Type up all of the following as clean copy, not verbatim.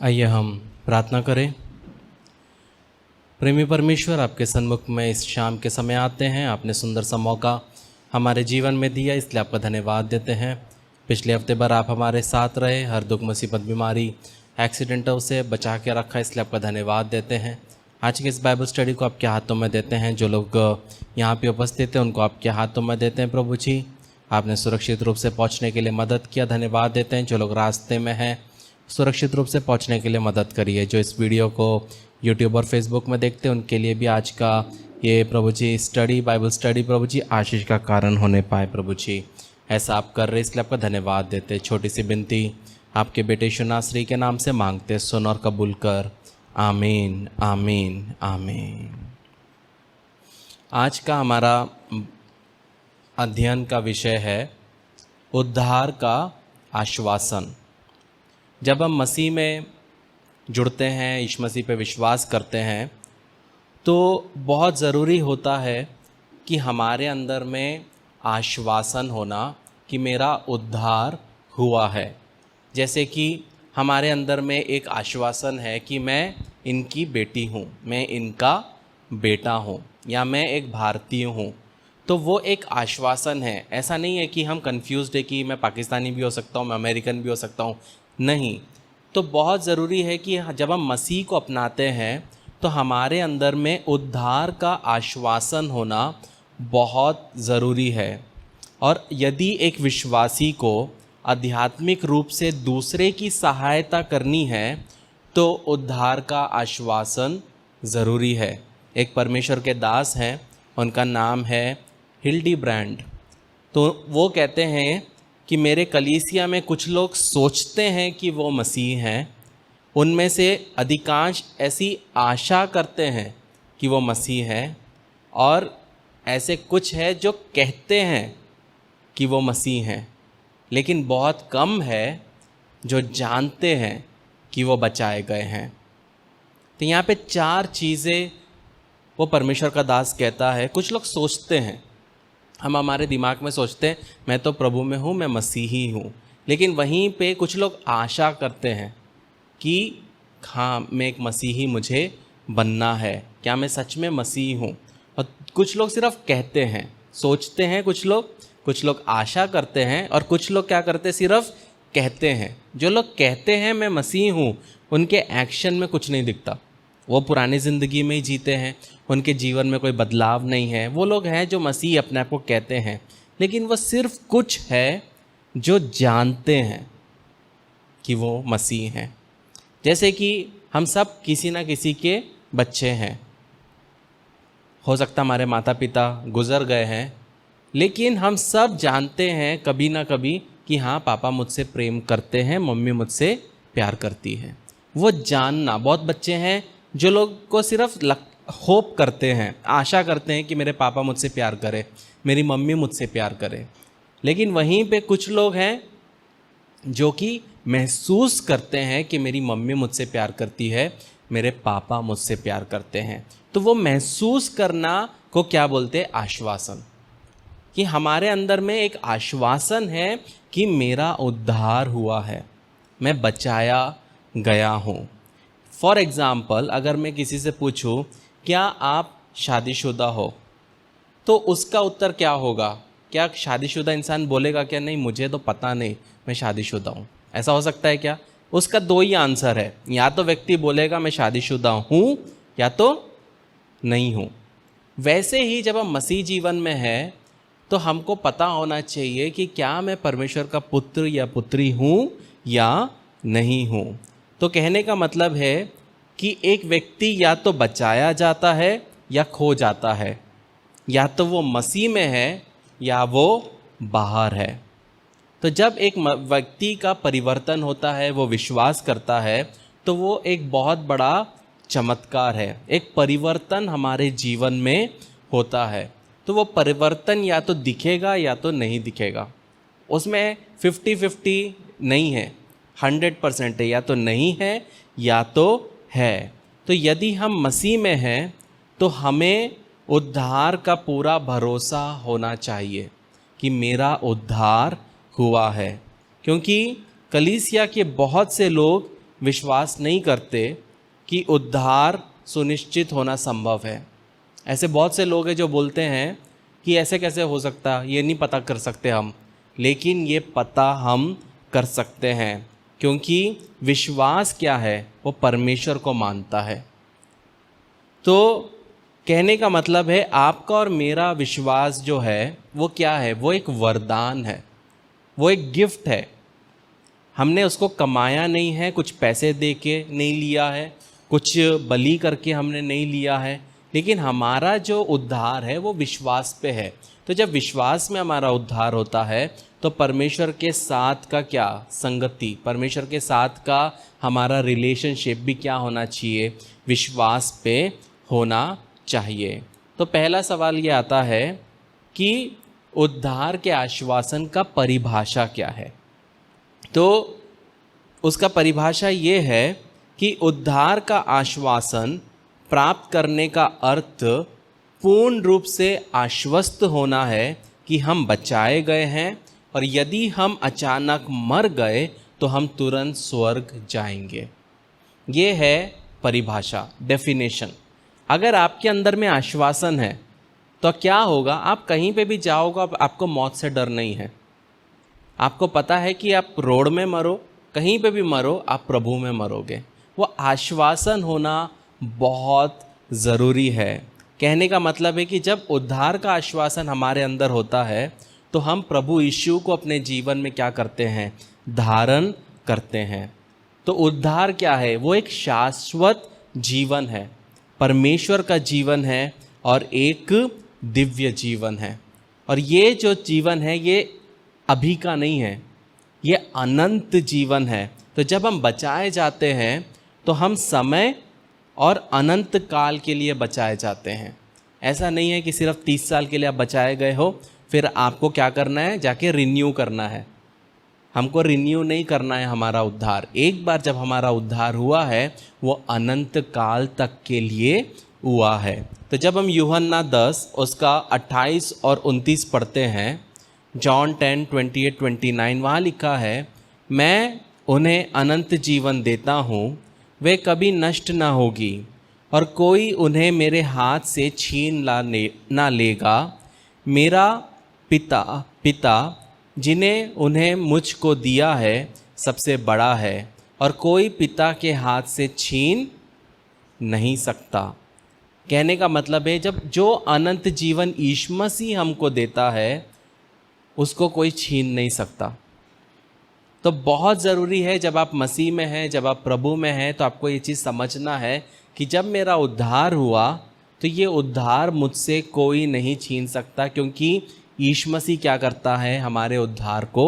आइए हम प्रार्थना करें। प्रेमी परमेश्वर, आपके सन्मुख में इस शाम के समय आते हैं। आपने सुंदर सा मौका हमारे जीवन में दिया, इसलिए आपका धन्यवाद देते हैं। पिछले हफ्ते भर आप हमारे साथ रहे, हर दुख मुसीबत बीमारी एक्सीडेंटों से बचा के रखा, इसलिए आपका धन्यवाद देते हैं। आज के इस बाइबल स्टडी को आपके हाथों में देते हैं। जो लोग यहाँ पे उपस्थित हैं उनको आपके हाथों में देते हैं। प्रभु जी, आपने सुरक्षित रूप से पहुँचने के लिए मदद किया, धन्यवाद देते हैं। जो लोग रास्ते में हैं, सुरक्षित रूप से पहुंचने के लिए मदद करिए। जो इस वीडियो को यूट्यूब और फेसबुक में देखते हैं उनके लिए भी आज का ये प्रभु जी स्टडी, बाइबल स्टडी प्रभु जी आशीष का कारण होने पाए। प्रभु जी ऐसा आप कर रहे, इसलिए आपका धन्यवाद देते। छोटी सी विनती आपके बेटे शुनाश्री के नाम से मांगते, सुन और कबूल कर। आमीन आमीन आमीन। आज का हमारा अध्ययन का विषय है उद्धार का आश्वासन। जब हम मसीह में जुड़ते हैं, यीशु मसीह पे विश्वास करते हैं, तो बहुत ज़रूरी होता है कि हमारे अंदर में आश्वासन होना कि मेरा उद्धार हुआ है। जैसे कि हमारे अंदर में एक आश्वासन है कि मैं इनकी बेटी हूँ, मैं इनका बेटा हूँ, या मैं एक भारतीय हूँ। तो वो एक आश्वासन है। ऐसा नहीं है कि हम कंफ्यूज्ड है कि मैं पाकिस्तानी भी हो सकता हूँ, मैं अमेरिकन भी हो सकता हूँ। नहीं, तो बहुत ज़रूरी है कि जब हम मसीह को अपनाते हैं तो हमारे अंदर में उद्धार का आश्वासन होना बहुत ज़रूरी है। और यदि एक विश्वासी को आध्यात्मिक रूप से दूसरे की सहायता करनी है तो उद्धार का आश्वासन ज़रूरी है। एक परमेश्वर के दास हैं, उनका नाम है हिल्डी ब्रांड। तो वो कहते हैं कि मेरे कलीसिया में कुछ लोग सोचते हैं कि वो मसीह हैं, उनमें से अधिकांश ऐसी आशा करते हैं कि वो मसीह हैं, और ऐसे कुछ है जो कहते हैं कि वो मसीह हैं, लेकिन बहुत कम है जो जानते हैं कि वो बचाए गए हैं। तो यहाँ पे 4 चीज़ें वो परमेश्वर का दास कहता है। कुछ लोग सोचते हैं, हम हमारे दिमाग में सोचते हैं मैं तो प्रभु में हूँ, मैं मसीही हूँ, लेकिन वहीं पे कुछ लोग आशा करते हैं कि हाँ, मैं एक मसीही मुझे बनना है, क्या मैं सच में मसीही हूँ। और कुछ लोग सिर्फ कहते हैं, सोचते हैं, कुछ लोग आशा करते हैं, और कुछ लोग क्या करते हैं, सिर्फ कहते हैं। जो लोग कहते हैं मैं मसीह हूँ, उनके एक्शन में कुछ नहीं दिखता, वो पुरानी ज़िंदगी में ही जीते हैं, उनके जीवन में कोई बदलाव नहीं है। वो लोग हैं जो मसीह अपने आप को कहते हैं, लेकिन वो सिर्फ कुछ है जो जानते हैं कि वो मसीह हैं। जैसे कि हम सब किसी ना किसी के बच्चे हैं। हो सकता हमारे माता पिता गुजर गए हैं, लेकिन हम सब जानते हैं कभी ना कभी कि हाँ, पापा मुझसे प्रेम करते हैं, मम्मी मुझसे प्यार करती है। वो जानना, बहुत बच्चे हैं जो लोग को सिर्फ होप करते हैं, आशा करते हैं कि मेरे पापा मुझसे प्यार करें, मेरी मम्मी मुझसे प्यार करे। लेकिन वहीं पे कुछ लोग हैं जो कि महसूस करते हैं कि मेरी मम्मी मुझसे प्यार करती है, मेरे पापा मुझसे प्यार करते हैं। तो वो महसूस करना को क्या बोलते हैं, आश्वासन। कि हमारे अंदर में एक आश्वासन है कि मेरा उद्धार हुआ है, मैं बचाया गया हूँ। फॉर एग्ज़ाम्पल, अगर मैं किसी से पूछूं क्या आप शादीशुदा हो, तो उसका उत्तर क्या होगा? क्या शादीशुदा इंसान बोलेगा क्या नहीं मुझे तो पता नहीं, मैं शादीशुदा हूँ? ऐसा हो सकता है क्या? उसका 2 ही आंसर है, या तो व्यक्ति बोलेगा मैं शादीशुदा हूँ, या तो नहीं हूँ। वैसे ही जब हम मसीह जीवन में हैं तो हमको पता होना चाहिए कि क्या मैं परमेश्वर का पुत्र या पुत्री हूँ या नहीं हूँ। तो कहने का मतलब है कि एक व्यक्ति या तो बचाया जाता है या खो जाता है, या तो वो मसीह में है या वो बाहर है। तो जब एक व्यक्ति का परिवर्तन होता है, वो विश्वास करता है, तो वो एक बहुत बड़ा चमत्कार है। एक परिवर्तन हमारे जीवन में होता है। तो वो परिवर्तन या तो दिखेगा या तो नहीं दिखेगा, उसमें 50-50 नहीं है, 100% है, या तो नहीं है या तो है। तो यदि हम मसीह में हैं तो हमें उद्धार का पूरा भरोसा होना चाहिए कि मेरा उद्धार हुआ है, क्योंकि कलीसिया के बहुत से लोग विश्वास नहीं करते कि उद्धार सुनिश्चित होना संभव है। ऐसे बहुत से लोग हैं जो बोलते हैं कि ऐसे कैसे हो सकता, ये नहीं पता कर सकते हम, लेकिन ये पता हम कर सकते हैं, क्योंकि विश्वास क्या है, वो परमेश्वर को मानता है। तो कहने का मतलब है आपका और मेरा विश्वास जो है वो क्या है, वो एक वरदान है, वो एक गिफ्ट है। हमने उसको कमाया नहीं है, कुछ पैसे दे के नहीं लिया है, कुछ बलि करके हमने नहीं लिया है, लेकिन हमारा जो उद्धार है वो विश्वास पे है। तो जब विश्वास में हमारा उद्धार होता है तो परमेश्वर के साथ का क्या संगति, परमेश्वर के साथ का हमारा रिलेशनशिप भी क्या होना चाहिए, विश्वास पे होना चाहिए। तो पहला सवाल ये आता है कि उद्धार के आश्वासन का परिभाषा क्या है। तो उसका परिभाषा ये है कि उद्धार का आश्वासन प्राप्त करने का अर्थ पूर्ण रूप से आश्वस्त होना है कि हम बचाए गए हैं, और यदि हम अचानक मर गए तो हम तुरंत स्वर्ग जाएंगे। ये है परिभाषा, डेफिनेशन। अगर आपके अंदर में आश्वासन है तो क्या होगा, आप कहीं पे भी जाओगे, आपको मौत से डर नहीं है। आपको पता है कि आप रोड में मरो, कहीं पे भी मरो, आप प्रभु में मरोगे। वो आश्वासन होना बहुत ज़रूरी है। कहने का मतलब है कि जब उद्धार का आश्वासन हमारे अंदर होता है तो हम प्रभु यीशु को अपने जीवन में क्या करते हैं, धारण करते हैं। तो उद्धार क्या है, वो एक शाश्वत जीवन है, परमेश्वर का जीवन है और एक दिव्य जीवन है। और ये जो जीवन है ये अभी का नहीं है, ये अनंत जीवन है। तो जब हम बचाए जाते हैं तो हम समय और अनंत काल के लिए बचाए जाते हैं। ऐसा नहीं है कि सिर्फ 30 साल के लिए आप बचाए गए हो, फिर आपको क्या करना है, जाके रिन्यू करना है। हमको रिन्यू नहीं करना है हमारा उद्धार। एक बार जब हमारा उद्धार हुआ है वो अनंत काल तक के लिए हुआ है। तो जब हम यूहन्ना 10 उसका 28 और 29 पढ़ते हैं, जॉन 10:28-29, वहाँ लिखा है, मैं उन्हें अनंत जीवन देता हूँ, वे कभी नष्ट ना होगी और कोई उन्हें मेरे हाथ से छीन ना लेगा। मेरा पिता जिन्हें उन्हें मुझको दिया है सबसे बड़ा है और कोई पिता के हाथ से छीन नहीं सकता। कहने का मतलब है जब जो अनंत जीवन यीशु मसीह हमको देता है उसको कोई छीन नहीं सकता। तो बहुत ज़रूरी है जब आप मसीह में हैं, जब आप प्रभु में हैं, तो आपको ये चीज़ समझना है कि जब मेरा उद्धार हुआ तो ये उद्धार मुझसे कोई नहीं छीन सकता, क्योंकि यीशु मसीह क्या करता है, हमारे उद्धार को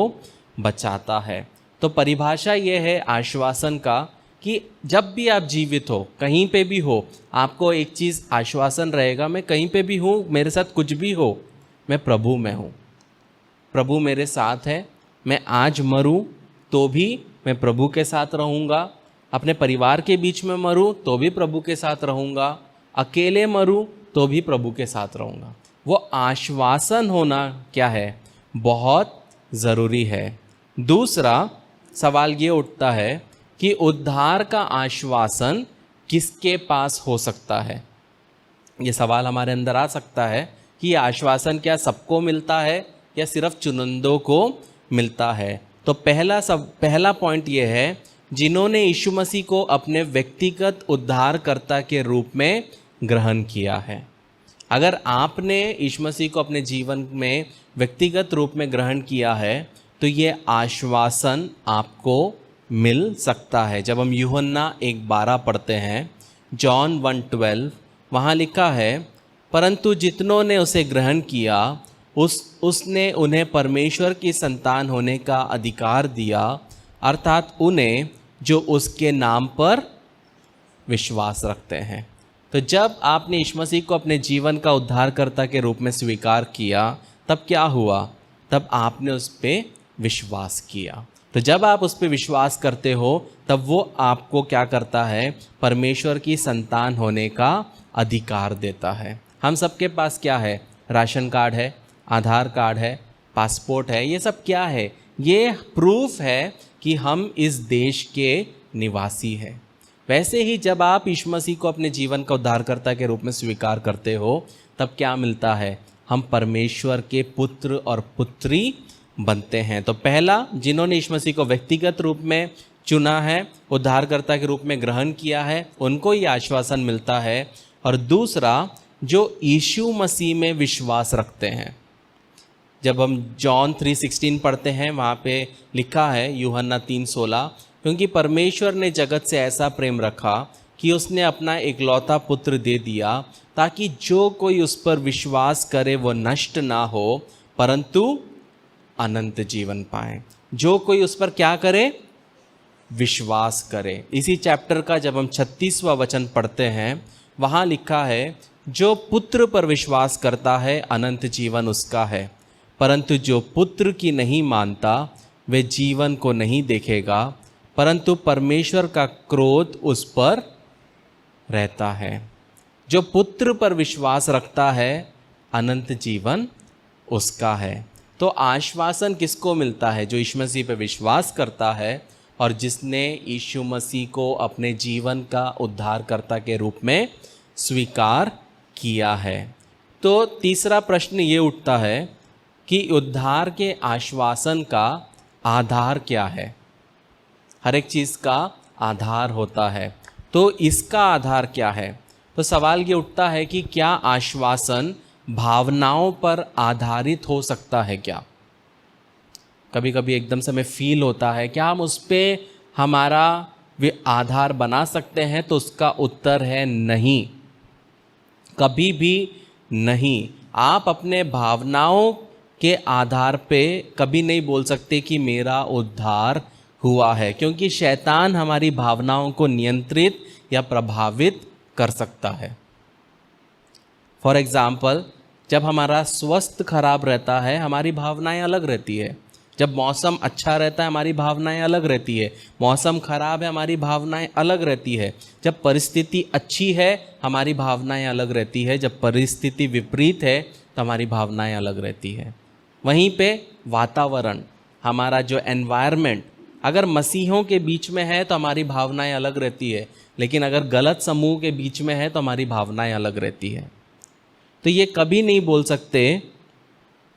बचाता है। तो परिभाषा ये है आश्वासन का कि जब भी आप जीवित हो, कहीं पे भी हो, आपको एक चीज़ आश्वासन रहेगा, मैं कहीं पे भी हूँ, मेरे साथ कुछ भी हो, मैं प्रभु में हूँ, प्रभु मेरे साथ है। मैं आज मरूँ तो भी मैं प्रभु के साथ रहूँगा, अपने परिवार के बीच में मरूँ तो भी प्रभु के साथ रहूँगा, अकेले मरूँ तो भी प्रभु के साथ रहूँगा। वो आश्वासन होना क्या है, बहुत ज़रूरी है। दूसरा सवाल ये उठता है कि उद्धार का आश्वासन किसके पास हो सकता है। ये सवाल हमारे अंदर आ सकता है कि ये आश्वासन क्या सबको मिलता है या सिर्फ चुनिंदों को मिलता है। तो पहला पॉइंट ये है, जिन्होंने यीशु मसीह को अपने व्यक्तिगत उद्धारकर्ता के रूप में ग्रहण किया है। अगर आपने यीशु मसीह को अपने जीवन में व्यक्तिगत रूप में ग्रहण किया है तो ये आश्वासन आपको मिल सकता है। जब हम यूहन्ना 1:12 पढ़ते हैं, जॉन 1:12, वहाँ लिखा है, परंतु जितनों ने उसे ग्रहण किया उसने उन्हें परमेश्वर की संतान होने का अधिकार दिया, अर्थात उन्हें जो उसके नाम पर विश्वास रखते हैं। तो जब आपने यीशु मसीह को अपने जीवन का उद्धारकर्ता के रूप में स्वीकार किया तब क्या हुआ, तब आपने उस पर विश्वास किया। तो जब आप उस पर विश्वास करते हो तब वो आपको क्या करता है, परमेश्वर की संतान होने का अधिकार देता है। हम सबके पास क्या है, राशन कार्ड है, आधार कार्ड है, पासपोर्ट है, ये सब क्या है, ये प्रूफ है कि हम इस देश के निवासी है। वैसे ही जब आप यीशु मसीह को अपने जीवन का उद्धारकर्ता के रूप में स्वीकार करते हो तब क्या मिलता है? हम परमेश्वर के पुत्र और पुत्री बनते हैं। तो पहला, जिन्होंने यीशु मसीह को व्यक्तिगत रूप में चुना है, उद्धारकर्ता के रूप में ग्रहण किया है, उनको ये आश्वासन मिलता है। और दूसरा, जो यीशु मसीह में विश्वास रखते हैं। जब हम जॉन 3:16 पढ़ते हैं, वहाँ पे लिखा है, यूहन्ना 3:16, क्योंकि परमेश्वर ने जगत से ऐसा प्रेम रखा कि उसने अपना एकलौता पुत्र दे दिया, ताकि जो कोई उस पर विश्वास करे वो नष्ट ना हो परंतु अनंत जीवन पाए। जो कोई उस पर क्या करे? विश्वास करे। इसी चैप्टर का जब हम 36वां वचन पढ़ते हैं, वहाँ लिखा है, जो पुत्र पर विश्वास करता है अनंत जीवन उसका है, परंतु जो पुत्र की नहीं मानता वे जीवन को नहीं देखेगा, परंतु परमेश्वर का क्रोध उस पर रहता है। जो पुत्र पर विश्वास रखता है अनंत जीवन उसका है। तो आश्वासन किसको मिलता है? जो यीशु मसीह पर विश्वास करता है और जिसने यीशु मसीह को अपने जीवन का उद्धारकर्ता के रूप में स्वीकार किया है। तो तीसरा प्रश्न ये उठता है कि उद्धार के आश्वासन का आधार क्या है? हर एक चीज़ का आधार होता है, तो इसका आधार क्या है? तो सवाल ये उठता है कि क्या आश्वासन भावनाओं पर आधारित हो सकता है क्या? कभी कभी एकदम से हमें फील होता है, क्या हम उस पर हमारा आधार बना सकते हैं? तो उसका उत्तर है नहीं, कभी भी नहीं। आप अपने भावनाओं के आधार पे कभी नहीं बोल सकते कि मेरा उद्धार हुआ है, क्योंकि शैतान हमारी भावनाओं को नियंत्रित या प्रभावित कर सकता है। फॉर एग्ज़ाम्पल, जब हमारा स्वास्थ्य खराब रहता है हमारी भावनाएं अलग रहती है। जब मौसम अच्छा रहता है हमारी भावनाएं अलग रहती है। मौसम खराब है हमारी भावनाएं अलग रहती है। जब परिस्थिति अच्छी है हमारी भावनाएं अलग रहती है। जब परिस्थिति विपरीत है तो हमारी भावनाएं अलग रहती है। वहीं पे वातावरण, हमारा जो एनवायरनमेंट, अगर मसीहों के बीच में है तो हमारी भावनाएं अलग रहती है, लेकिन अगर गलत समूह के बीच में है तो हमारी भावनाएं अलग रहती है। तो ये कभी नहीं बोल सकते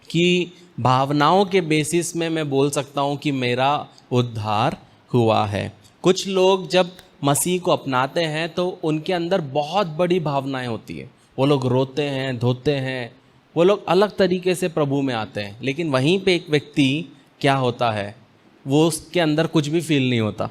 कि भावनाओं के बेसिस में मैं बोल सकता हूँ कि मेरा उद्धार हुआ है। कुछ लोग जब मसीह को अपनाते हैं तो उनके अंदर बहुत बड़ी भावनाएं होती है। वो लोग रोते हैं, धोते हैं, वो लोग अलग तरीके से प्रभु में आते हैं। लेकिन वहीं पे एक व्यक्ति क्या होता है, वो उसके अंदर कुछ भी फील नहीं होता,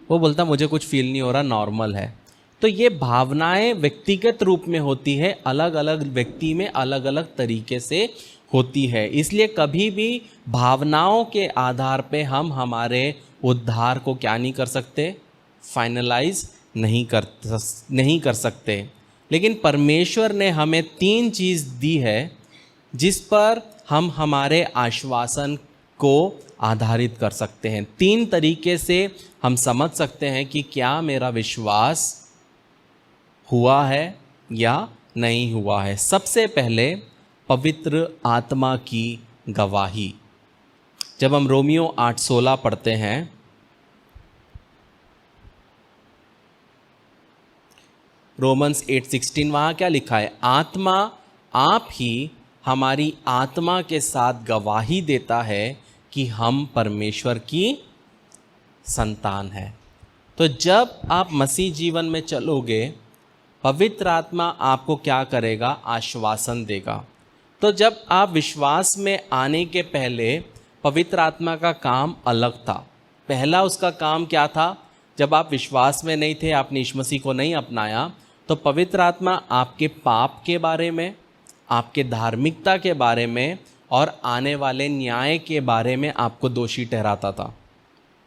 वो बोलता मुझे कुछ फील नहीं हो रहा, नॉर्मल है। तो ये भावनाएं व्यक्तिगत रूप में होती है, अलग अलग व्यक्ति में अलग अलग तरीके से होती है। इसलिए कभी भी भावनाओं के आधार पे हम हमारे उद्धार को क्या नहीं कर सकते, फाइनलाइज नहीं कर सकते। लेकिन परमेश्वर ने हमें 3 चीज़ दी है जिस पर हम हमारे आश्वासन को आधारित कर सकते हैं। 3 तरीके से हम समझ सकते हैं कि क्या मेरा विश्वास हुआ है या नहीं हुआ है। सबसे पहले पवित्र आत्मा की गवाही। जब हम रोमियो 8:16 पढ़ते हैं, रोमन्स 8:16, वहाँ क्या लिखा है? आत्मा आप ही हमारी आत्मा के साथ गवाही देता है कि हम परमेश्वर की संतान हैं। तो जब आप मसीह जीवन में चलोगे, पवित्र आत्मा आपको क्या करेगा? आश्वासन देगा। तो जब आप विश्वास में आने के पहले पवित्र आत्मा का काम अलग था। पहला उसका काम क्या था? जब आप विश्वास में नहीं थे, आपने यीशु मसीह को नहीं अपनाया, तो पवित्र आत्मा आपके पाप के बारे में, आपके धार्मिकता के बारे में और आने वाले न्याय के बारे में आपको दोषी ठहराता था।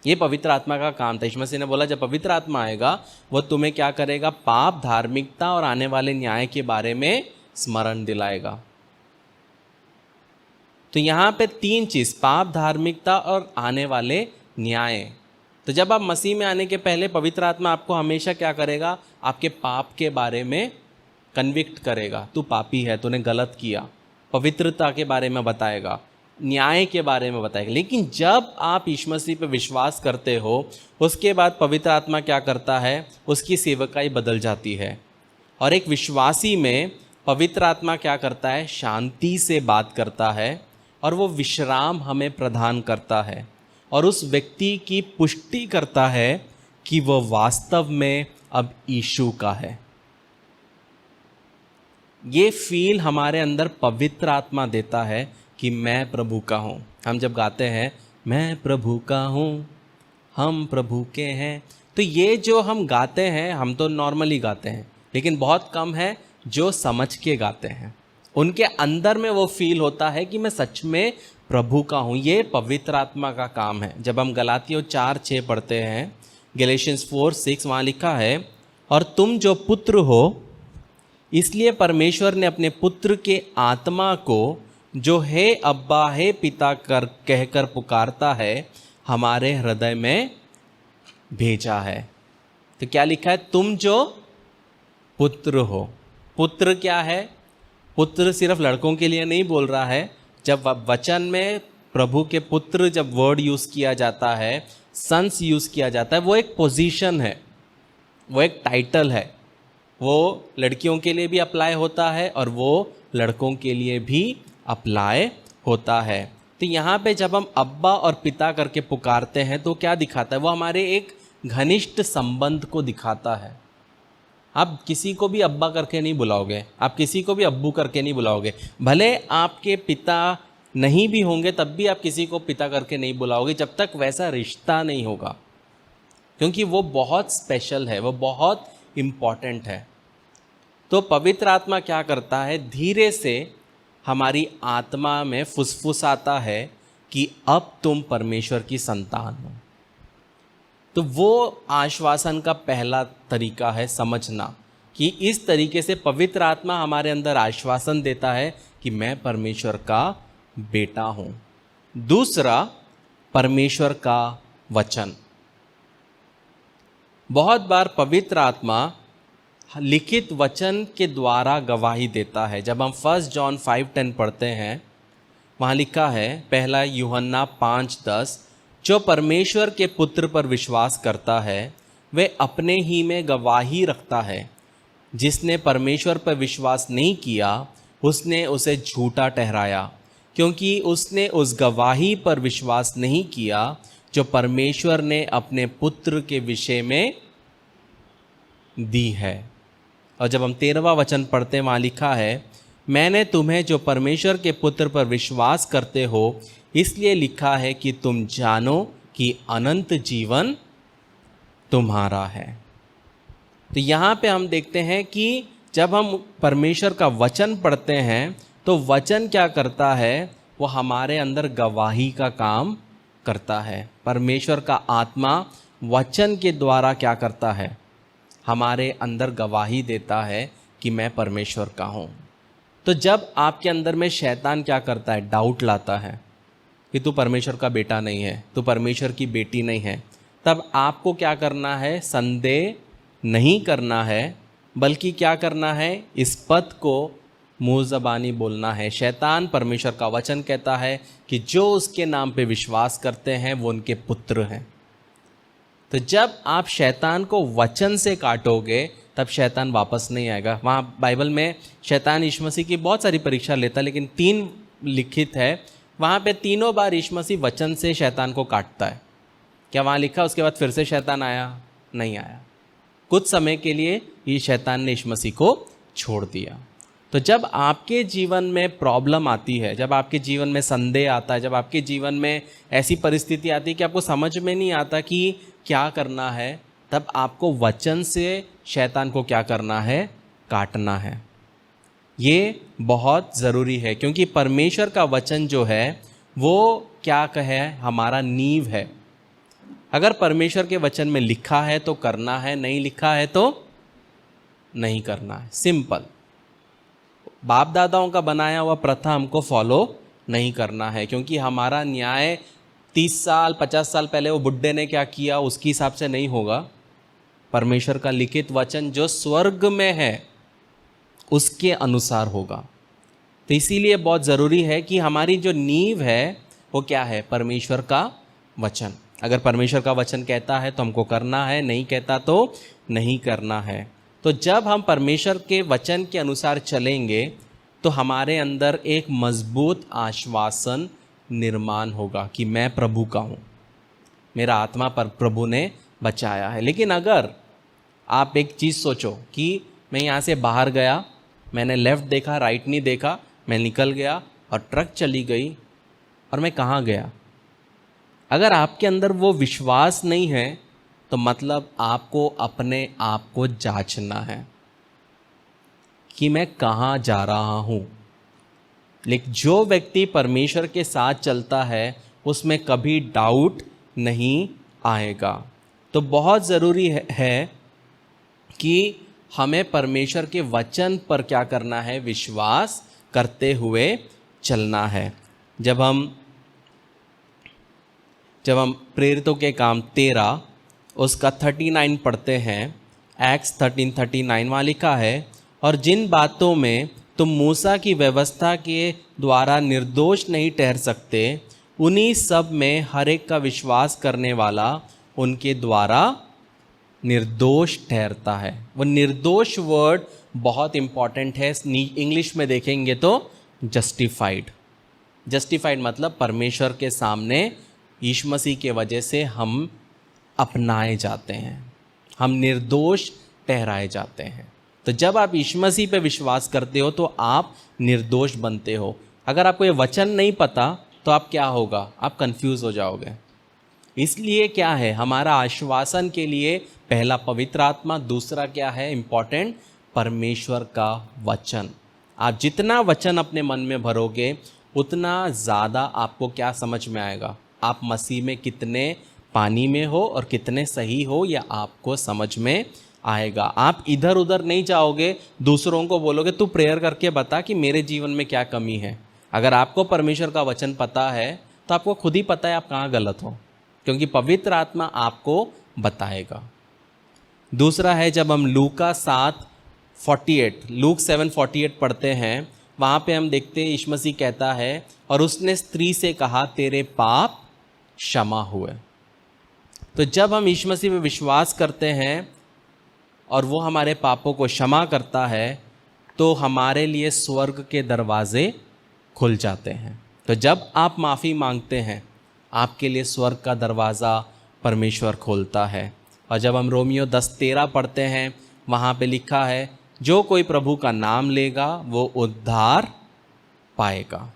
ये पवित्र आत्मा का काम था। यीशु मसीह ने बोला जब पवित्र आत्मा आएगा वो तुम्हें क्या करेगा? पाप, धार्मिकता और आने वाले न्याय के बारे में स्मरण दिलाएगा। तो यहाँ पे 3 चीज़, पाप, धार्मिकता और आने वाले न्याय। तो जब आप मसीह में आने के पहले पवित्र आत्मा आपको हमेशा क्या करेगा? आपके पाप के बारे में कन्विक्ट करेगा। तू पापी है, तूने गलत किया। पवित्रता के बारे में बताएगा न्याय के बारे में बताएगा। लेकिन जब आप यीशु मसीह पे विश्वास करते हो, उसके बाद पवित्र आत्मा क्या करता है, उसकी सेवकाई बदल जाती है। और एक विश्वासी में पवित्र आत्मा क्या करता है, शांति से बात करता है और वो विश्राम हमें प्रदान करता है और उस व्यक्ति की पुष्टि करता है कि वो वास्तव में अब यीशु का है। ये फील हमारे अंदर पवित्र आत्मा देता है कि मैं प्रभु का हूँ। हम जब गाते हैं मैं प्रभु का हूँ, हम प्रभु के हैं, तो ये जो हम गाते हैं, हम तो नॉर्मली गाते हैं, लेकिन बहुत कम है जो समझ के गाते हैं। उनके अंदर में वो फील होता है कि मैं सच में प्रभु का हूँ। ये पवित्र आत्मा का काम है। जब हम गलातियों 4:6 पढ़ते हैं, गैलेशियंस 4:6, वहाँ लिखा है, और तुम जो पुत्र हो इसलिए परमेश्वर ने अपने पुत्र के आत्मा को, जो हे अब्बा हे पिता कर कहकर पुकारता है, हमारे हृदय में भेजा है। तो क्या लिखा है, तुम जो पुत्र हो। पुत्र क्या है, पुत्र सिर्फ लड़कों के लिए नहीं बोल रहा है। जब वचन में प्रभु के पुत्र जब वर्ड यूज़ किया जाता है, सन्स यूज़ किया जाता है, वो एक पोजीशन है, वो एक टाइटल है। वो लड़कियों के लिए भी अप्लाई होता है और वो लड़कों के लिए भी अप्लाई होता है। तो यहाँ पे जब हम अब्बा और पिता करके पुकारते हैं तो क्या दिखाता है, वो हमारे एक घनिष्ठ संबंध को दिखाता है। आप किसी को भी अब्बा करके नहीं बुलाओगे, आप किसी को भी अब्बू करके नहीं बुलाओगे। भले आपके पिता नहीं भी होंगे तब भी आप किसी को पिता करके नहीं बुलाओगे जब तक वैसा रिश्ता नहीं होगा, क्योंकि वो बहुत स्पेशल है, वो बहुत इम्पॉर्टेंट है। तो पवित्र आत्मा क्या करता है, धीरे से हमारी आत्मा में फुसफुसाता है कि अब तुम परमेश्वर की संतान हो। तो वो आश्वासन का पहला तरीका है समझना कि इस तरीके से पवित्र आत्मा हमारे अंदर आश्वासन देता है कि मैं परमेश्वर का बेटा हूँ। दूसरा, परमेश्वर का वचन। बहुत बार पवित्र आत्मा लिखित वचन के द्वारा गवाही देता है। जब हम 1 जॉन 5:10 पढ़ते हैं, वहाँ लिखा है, पहला यूहन्ना 5:10, जो परमेश्वर के पुत्र पर विश्वास करता है वे अपने ही में गवाही रखता है। जिसने परमेश्वर पर विश्वास नहीं किया उसने उसे झूठा ठहराया, क्योंकि उसने उस गवाही पर विश्वास नहीं किया जो परमेश्वर ने अपने पुत्र के विषय में दी है। और जब हम 13वां वचन पढ़ते हैं, वहाँ लिखा है, मैंने तुम्हें जो परमेश्वर के पुत्र पर विश्वास करते हो इसलिए लिखा है कि तुम जानो कि अनंत जीवन तुम्हारा है। तो यहाँ पे हम देखते हैं कि जब हम परमेश्वर का वचन पढ़ते हैं तो वचन क्या करता है, वो हमारे अंदर गवाही का काम करता है। परमेश्वर का आत्मा वचन के द्वारा क्या करता है, हमारे अंदर गवाही देता है कि मैं परमेश्वर का हूँ। तो जब आपके अंदर में शैतान क्या करता है, डाउट लाता है कि तू परमेश्वर का बेटा नहीं है, तू परमेश्वर की बेटी नहीं है, तब आपको क्या करना है, संदेह नहीं करना है, बल्कि क्या करना है, इस पद को मुँह ज़बानी बोलना है। शैतान परमेश्वर का वचन कहता है कि जो उसके नाम पे विश्वास करते हैं वो उनके पुत्र हैं। तो जब आप शैतान को वचन से काटोगे तब शैतान वापस नहीं आएगा। वहाँ बाइबल में शैतान यीशु मसीह की बहुत सारी परीक्षा लेता है, लेकिन 3 लिखित है, वहाँ पे तीनों बार यीशु मसीह वचन से शैतान को काटता है। क्या वहाँ लिखा उसके बाद फिर से शैतान आया? नहीं आया। कुछ समय के लिए ये शैतान ने यीशु मसीह को छोड़ दिया। तो जब आपके जीवन में प्रॉब्लम आती है, जब आपके जीवन में संदेह आता है, जब आपके जीवन में ऐसी परिस्थिति आती है कि आपको समझ में नहीं आता कि क्या करना है, तब आपको वचन से शैतान को क्या करना है, काटना है। ये बहुत ज़रूरी है, क्योंकि परमेश्वर का वचन जो है वो क्या कहे, हमारा नींव है। अगर परमेश्वर के वचन में लिखा है तो करना है, नहीं लिखा है तो नहीं करना है। सिंपल। बाप दादाओं का बनाया हुआ प्रथा हमको फॉलो नहीं करना है, क्योंकि हमारा न्याय 30 साल 50 साल पहले वो बुड्ढे ने क्या किया उसके हिसाब से नहीं होगा। परमेश्वर का लिखित वचन जो स्वर्ग में है उसके अनुसार होगा। तो इसीलिए बहुत ज़रूरी है कि हमारी जो नींव है वो क्या है, परमेश्वर का वचन। अगर परमेश्वर का वचन कहता है तो हमको करना है, नहीं कहता तो नहीं करना है। तो जब हम परमेश्वर के वचन के अनुसार चलेंगे तो हमारे अंदर एक मजबूत आश्वासन निर्माण होगा कि मैं प्रभु का हूँ, मेरा आत्मा पर प्रभु ने बचाया है। लेकिन अगर आप एक चीज़ सोचो कि मैं यहाँ से बाहर गया, मैंने लेफ़्ट देखा, राइट नहीं देखा, मैं निकल गया और ट्रक चली गई और मैं कहाँ गया। अगर आपके अंदर वो विश्वास नहीं है तो मतलब आपको अपने आप को जांचना है कि मैं कहाँ जा रहा हूँ। लेकिन जो व्यक्ति परमेश्वर के साथ चलता है उसमें कभी डाउट नहीं आएगा। तो बहुत ज़रूरी है कि हमें परमेश्वर के वचन पर क्या करना है, विश्वास करते हुए चलना है। जब हम प्रेरितों के काम 13 उसका 39 पढ़ते हैं, एक्ट्स 13:39 वहाँ लिखा है, और जिन बातों में तुम मूसा की व्यवस्था के द्वारा निर्दोष नहीं ठहर सकते, उन्हीं सब में हर एक का विश्वास करने वाला उनके द्वारा निर्दोष ठहरता है। वो निर्दोष वर्ड बहुत इम्पॉर्टेंट है। इंग्लिश में देखेंगे तो जस्टिफाइड। जस्टिफाइड मतलब परमेश्वर के सामने यीशु मसीह के वजह से हम अपनाए जाते हैं, हम निर्दोष ठहराए जाते हैं। तो जब आप यीशु मसीह पे विश्वास करते हो तो आप निर्दोष बनते हो। अगर आपको ये वचन नहीं पता तो आप क्या होगा, आप कंफ्यूज हो जाओगे। इसलिए क्या है, हमारा आश्वासन के लिए पहला पवित्र आत्मा, दूसरा क्या है इम्पॉर्टेंट, परमेश्वर का वचन। आप जितना वचन अपने मन में भरोगे उतना ज़्यादा आपको क्या समझ में आएगा, आप मसीह में कितने पानी में हो और कितने सही हो, या आपको समझ में आएगा। आप इधर उधर नहीं जाओगे, दूसरों को बोलोगे तू प्रेयर करके बता कि मेरे जीवन में क्या कमी है। अगर आपको परमेश्वर का वचन पता है तो आपको खुद ही पता है आप कहाँ गलत हो, क्योंकि पवित्र आत्मा आपको बताएगा। दूसरा है, जब हम लूका 7:48 पढ़ते हैं, वहाँ पे हम देखते हैं यीशु मसीह कहता है, और उसने स्त्री से कहा तेरे पाप क्षमा हुए। तो जब हम यीशु मसीह पे विश्वास करते हैं और वो हमारे पापों को क्षमा करता है तो हमारे लिए स्वर्ग के दरवाजे खुल जाते हैं। तो जब आप माफ़ी मांगते हैं आपके लिए स्वर्ग का दरवाज़ा परमेश्वर खोलता है। और जब हम रोमियो 10:13 पढ़ते हैं, वहाँ पे लिखा है जो कोई प्रभु का नाम लेगा वो उद्धार पाएगा।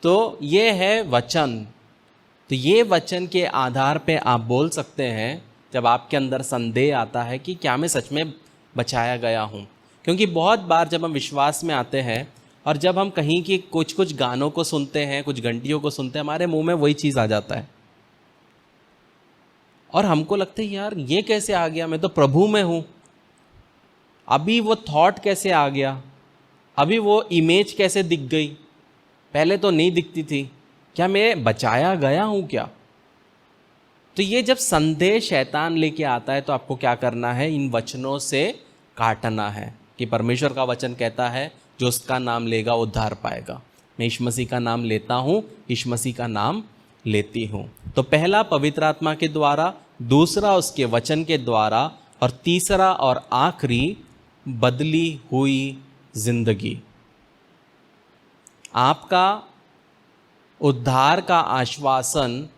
तो ये है वचन। तो ये वचन के आधार पे आप बोल सकते हैं, जब आपके अंदर संदेह आता है कि क्या मैं सच में बचाया गया हूँ। क्योंकि बहुत बार जब हम विश्वास में आते हैं और जब हम कहीं की कुछ गानों को सुनते हैं, कुछ घंटियों को सुनते हैं, हमारे मुंह में वही चीज़ आ जाता है और हमको लगता है यार ये कैसे आ गया, मैं तो प्रभु में हूँ। अभी वो थॉट कैसे आ गया, अभी वो इमेज कैसे दिख गई, पहले तो नहीं दिखती थी, क्या मैं बचाया गया हूँ क्या। तो ये जब संदेह शैतान लेके आता है तो आपको क्या करना है, इन वचनों से काटना है कि परमेश्वर का वचन कहता है जो उसका नाम लेगा उद्धार पाएगा। मैं यीशु मसीह का नाम लेता हूँ, यीशु मसीह का नाम लेती हूँ। तो पहला पवित्र आत्मा के द्वारा, दूसरा उसके वचन के द्वारा, और तीसरा और आखिरी बदली हुई जिंदगी। आपका उद्धार का आश्वासन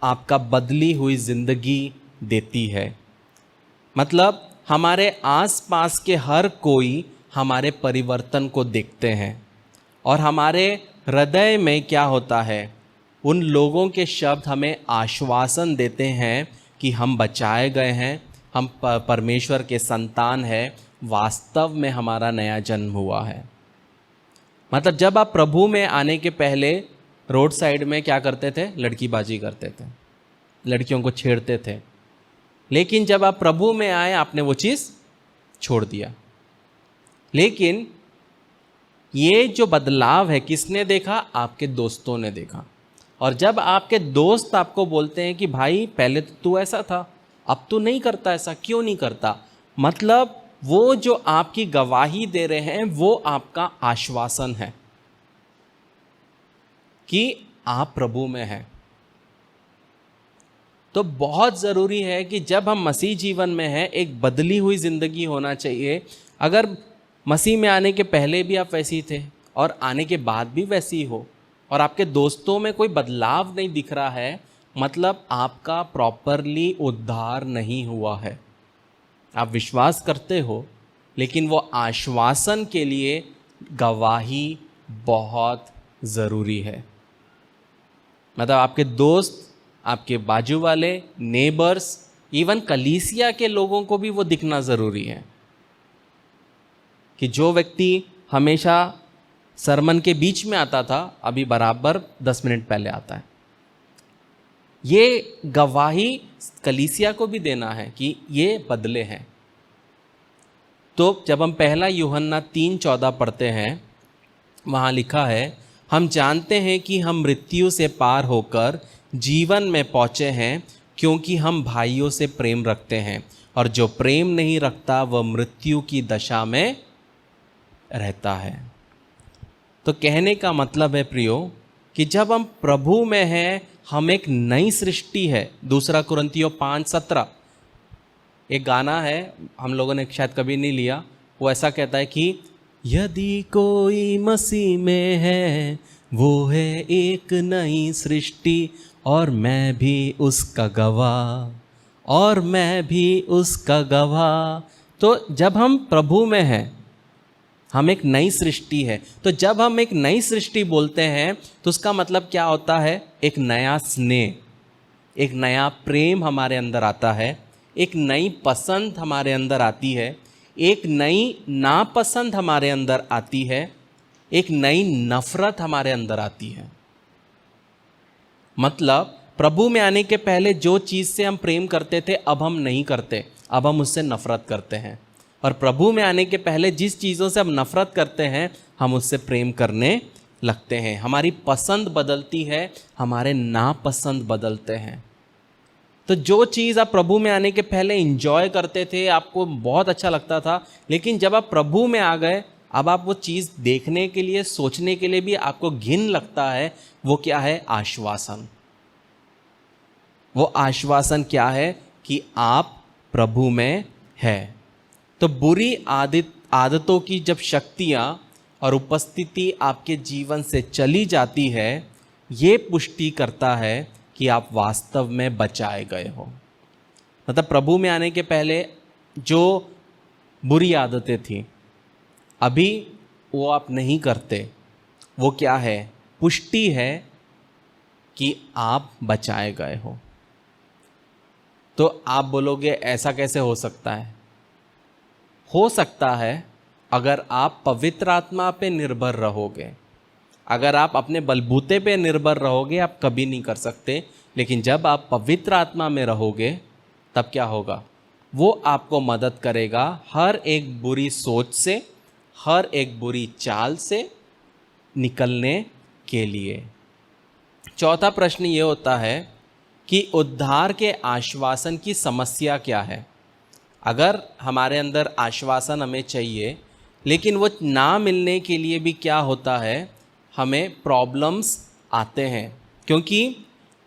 आपका बदली हुई जिंदगी देती है। मतलब हमारे आसपास के हर कोई हमारे परिवर्तन को देखते हैं और हमारे हृदय में क्या होता है, उन लोगों के शब्द हमें आश्वासन देते हैं कि हम बचाए गए हैं, हम परमेश्वर के संतान हैं, वास्तव में हमारा नया जन्म हुआ है। मतलब जब आप प्रभु में आने के पहले रोड साइड में क्या करते थे, लड़कीबाजी करते थे, लड़कियों को छेड़ते थे, लेकिन जब आप प्रभु में आए आपने वो चीज़ छोड़ दिया। लेकिन ये जो बदलाव है किसने देखा, आपके दोस्तों ने देखा। और जब आपके दोस्त आपको बोलते हैं कि भाई पहले तो तू ऐसा था, अब तू नहीं करता ऐसा, क्यों नहीं करता, मतलब वो जो आपकी गवाही दे रहे हैं वो आपका आश्वासन है कि आप प्रभु में हैं। तो बहुत ज़रूरी है कि जब हम मसीह जीवन में हैं, एक बदली हुई ज़िंदगी होना चाहिए। अगर मसीह में आने के पहले भी आप वैसी थे और आने के बाद भी वैसी हो और आपके दोस्तों में कोई बदलाव नहीं दिख रहा है, मतलब आपका प्रॉपरली उद्धार नहीं हुआ है। आप विश्वास करते हो, लेकिन वो आश्वासन के लिए गवाही बहुत ज़रूरी है। मतलब आपके दोस्त, आपके बाजू वाले, नेबर्स, इवन कलीसिया के लोगों को भी वो दिखना ज़रूरी है कि जो व्यक्ति हमेशा सरमन के बीच में आता था, अभी बराबर 10 मिनट पहले आता है। ये गवाही कलीसिया को भी देना है कि ये बदले हैं। तो जब हम पहला यूहन्ना 3:14 पढ़ते हैं, वहाँ लिखा है, हम जानते हैं कि हम मृत्यु से पार होकर जीवन में पहुँचे हैं क्योंकि हम भाइयों से प्रेम रखते हैं, और जो प्रेम नहीं रखता वह मृत्यु की दशा में रहता है। तो कहने का मतलब है प्रियो कि जब हम प्रभु में हैं, हम एक नई सृष्टि है। 2 कुरिन्थियों 5:17 एक गाना है, हम लोगों ने शायद कभी नहीं लिया। वो ऐसा कहता है कि यदि कोई मसीह में है वो है एक नई सृष्टि, और मैं भी उसका गवाह, और मैं भी उसका गवाह। तो जब हम प्रभु में हैं, हम एक नई सृष्टि है। तो जब हम एक नई सृष्टि बोलते हैं तो उसका मतलब क्या होता है? एक नया स्नेह, एक नया प्रेम हमारे अंदर आता है, एक नई पसंद हमारे अंदर आती है, एक नई नापसंद हमारे अंदर आती है, एक नई नफरत हमारे अंदर आती है। मतलब प्रभु में आने के पहले जो चीज़ से हम प्रेम करते थे अब हम नहीं करते, अब हम उससे नफरत करते हैं। और प्रभु में आने के पहले जिस चीज़ों से हम नफरत करते हैं हम उससे प्रेम करने लगते हैं। हमारी पसंद बदलती है, हमारे नापसंद बदलते हैं। तो जो चीज़ आप प्रभु में आने के पहले एंजॉय करते थे, आपको बहुत अच्छा लगता था, लेकिन जब आप प्रभु में आ गए अब आप वो चीज़ देखने के लिए, सोचने के लिए भी आपको घिन लगता है। वो क्या है? आश्वासन। वो आश्वासन क्या है? कि आप प्रभु में है। तो बुरी आदतों की जब शक्तियाँ और उपस्थिति आपके जीवन से चली जाती है, ये पुष्टि करता है कि आप वास्तव में बचाए गए हो। मतलब प्रभु में आने के पहले जो बुरी आदतें थी अभी वो आप नहीं करते, वो क्या है? पुष्टि है कि आप बचाए गए हो। तो आप बोलोगे ऐसा कैसे हो सकता है? हो सकता है अगर आप पवित्र आत्मा पे निर्भर रहोगे। अगर आप अपने बलबूते पे निर्भर रहोगे आप कभी नहीं कर सकते, लेकिन जब आप पवित्र आत्मा में रहोगे तब क्या होगा? वो आपको मदद करेगा हर एक बुरी सोच से, हर एक बुरी चाल से निकलने के लिए। चौथा प्रश्न ये होता है कि उद्धार के आश्वासन की समस्या क्या है? अगर हमारे अंदर आश्वासन हमें चाहिए, लेकिन वो ना मिलने के लिए भी क्या होता है? हमें प्रॉब्लम्स आते हैं, क्योंकि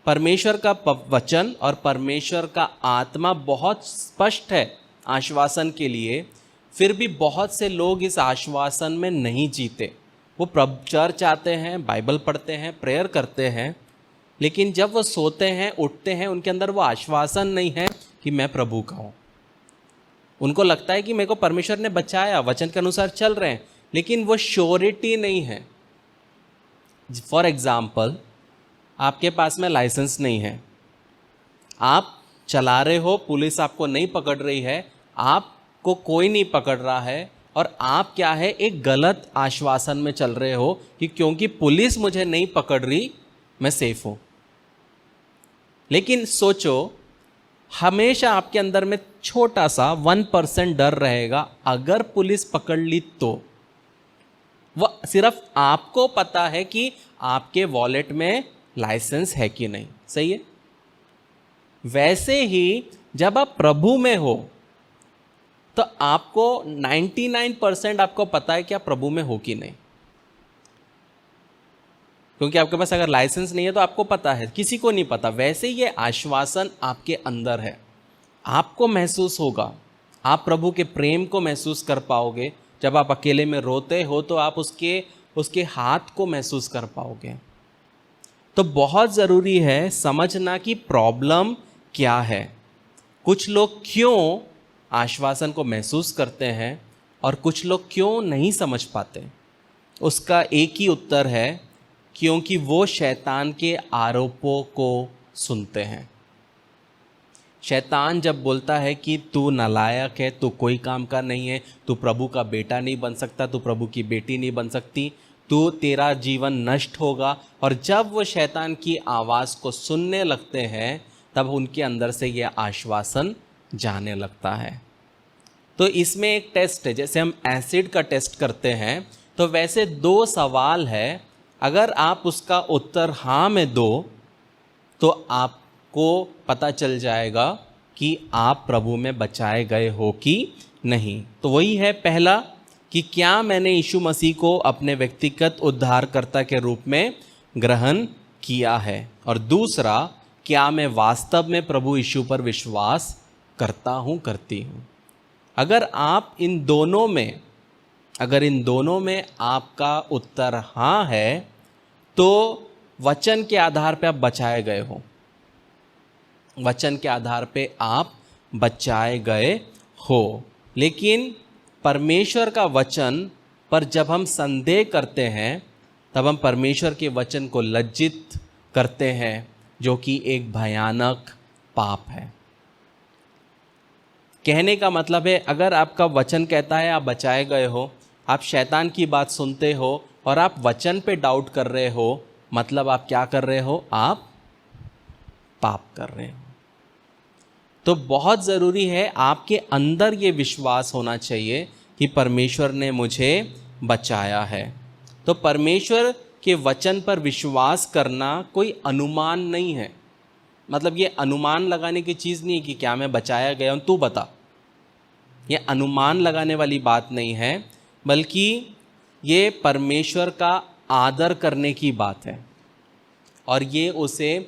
परमेश्वर का वचन और परमेश्वर का आत्मा बहुत स्पष्ट है आश्वासन के लिए। फिर भी बहुत से लोग इस आश्वासन में नहीं जीते। वो चर्च आते हैं, बाइबल पढ़ते हैं, प्रेयर करते हैं, लेकिन जब वो सोते हैं, उठते हैं, उनके अंदर वो आश्वासन नहीं है कि मैं प्रभु का हूँ। उनको लगता है कि मेरे को परमेश्वर ने बचाया, वचन के अनुसार चल रहे हैं, लेकिन वो श्योरिटी नहीं है। फॉर एग्जाम्पल, आपके पास में लाइसेंस नहीं है, आप चला रहे हो, पुलिस आपको नहीं पकड़ रही है, आपको कोई नहीं पकड़ रहा है, और आप क्या है? एक गलत आश्वासन में चल रहे हो कि क्योंकि पुलिस मुझे नहीं पकड़ रही मैं सेफ हूँ। लेकिन सोचो, हमेशा आपके अंदर में छोटा सा 1% डर रहेगा, अगर पुलिस पकड़ ली तो। वह सिर्फ आपको पता है कि आपके वॉलेट में लाइसेंस है कि नहीं, सही है? वैसे ही जब आप प्रभु में हो तो आपको 99% आपको पता है कि आप प्रभु में हो कि नहीं, क्योंकि आपके पास अगर लाइसेंस नहीं है तो आपको पता है, किसी को नहीं पता। वैसे ये आश्वासन आपके अंदर है, आपको महसूस होगा, आप प्रभु के प्रेम को महसूस कर पाओगे। जब आप अकेले में रोते हो तो आप उसके हाथ को महसूस कर पाओगे। तो बहुत ज़रूरी है समझना कि प्रॉब्लम क्या है। कुछ लोग क्यों आश्वासन को महसूस करते हैं और कुछ लोग क्यों नहीं समझ पाते, उसका एक ही उत्तर है, क्योंकि वो शैतान के आरोपों को सुनते हैं। शैतान जब बोलता है कि तू नालायक है, तू कोई काम का नहीं है, तू प्रभु का बेटा नहीं बन सकता, तू प्रभु की बेटी नहीं बन सकती, तू तेरा जीवन नष्ट होगा, और जब वो शैतान की आवाज़ को सुनने लगते हैं तब उनके अंदर से ये आश्वासन जाने लगता है। तो इसमें एक टेस्ट है, जैसे हम एसिड का टेस्ट करते हैं, तो वैसे 2 सवाल है, अगर आप उसका उत्तर हाँ में दो तो आपको पता चल जाएगा कि आप प्रभु में बचाए गए हो कि नहीं। तो वही है, पहला कि क्या मैंने यीशु मसीह को अपने व्यक्तिगत उद्धारकर्ता के रूप में ग्रहण किया है, और दूसरा, क्या मैं वास्तव में प्रभु यीशु पर विश्वास करता हूँ, करती हूँ। अगर इन दोनों में आपका उत्तर हाँ है तो वचन के आधार पे आप बचाए गए हो, वचन के आधार पे आप बचाए गए हो। लेकिन परमेश्वर का वचन पर जब हम संदेह करते हैं तब हम परमेश्वर के वचन को लज्जित करते हैं, जो कि एक भयानक पाप है। कहने का मतलब है, अगर आपका वचन कहता है आप बचाए गए हो, आप शैतान की बात सुनते हो और आप वचन पे डाउट कर रहे हो, मतलब आप क्या कर रहे हो, आप पाप कर रहे हो। तो बहुत ज़रूरी है आपके अंदर ये विश्वास होना चाहिए कि परमेश्वर ने मुझे बचाया है। तो परमेश्वर के वचन पर विश्वास करना कोई अनुमान नहीं है, मतलब ये अनुमान लगाने की चीज़ नहीं है कि क्या मैं बचाया गया हूँ तू बता, ये अनुमान लगाने वाली बात नहीं है, बल्कि ये परमेश्वर का आदर करने की बात है और ये उसे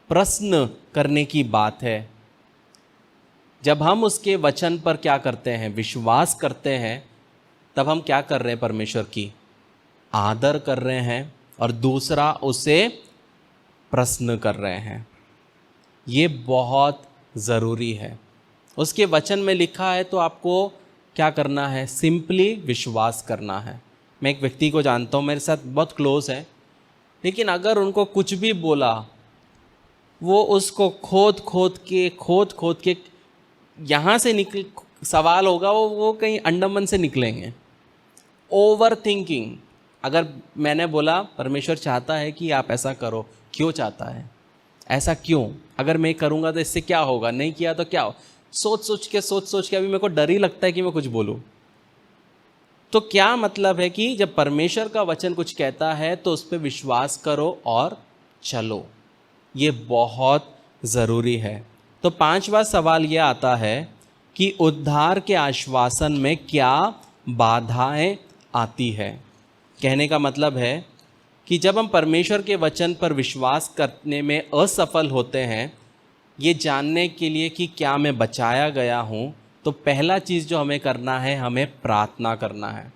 प्रश्न करने की बात है। जब हम उसके वचन पर क्या करते हैं, विश्वास करते हैं, तब हम क्या कर रहे हैं, परमेश्वर की आदर कर रहे हैं, और दूसरा उसे प्रश्न कर रहे हैं। ये बहुत ज़रूरी है। उसके वचन में लिखा है तो आपको क्या करना है, सिंपली विश्वास करना है। मैं एक व्यक्ति को जानता हूँ, मेरे साथ बहुत क्लोज है, लेकिन अगर उनको कुछ भी बोला, वो उसको खोद खोद के यहाँ से निकल सवाल होगा, वो कहीं अंडमान से निकलेंगे। Over thinking. अगर मैंने बोला परमेश्वर चाहता है कि आप ऐसा करो, क्यों चाहता है, ऐसा क्यों, अगर मैं करूँगा तो इससे क्या होगा, नहीं किया तो क्या हो, सोच सोच के अभी मेरे को डर ही लगता है कि मैं कुछ बोलूँ। तो क्या मतलब है कि जब परमेश्वर का वचन कुछ कहता है तो उस पर विश्वास करो और चलो, ये बहुत ज़रूरी है। तो 5वां सवाल यह आता है कि उद्धार के आश्वासन में क्या बाधाएं आती है। कहने का मतलब है कि जब हम परमेश्वर के वचन पर विश्वास करने में असफल होते हैं, ये जानने के लिए कि क्या मैं बचाया गया हूँ, तो पहला चीज़ जो हमें करना है, हमें प्रार्थना करना है।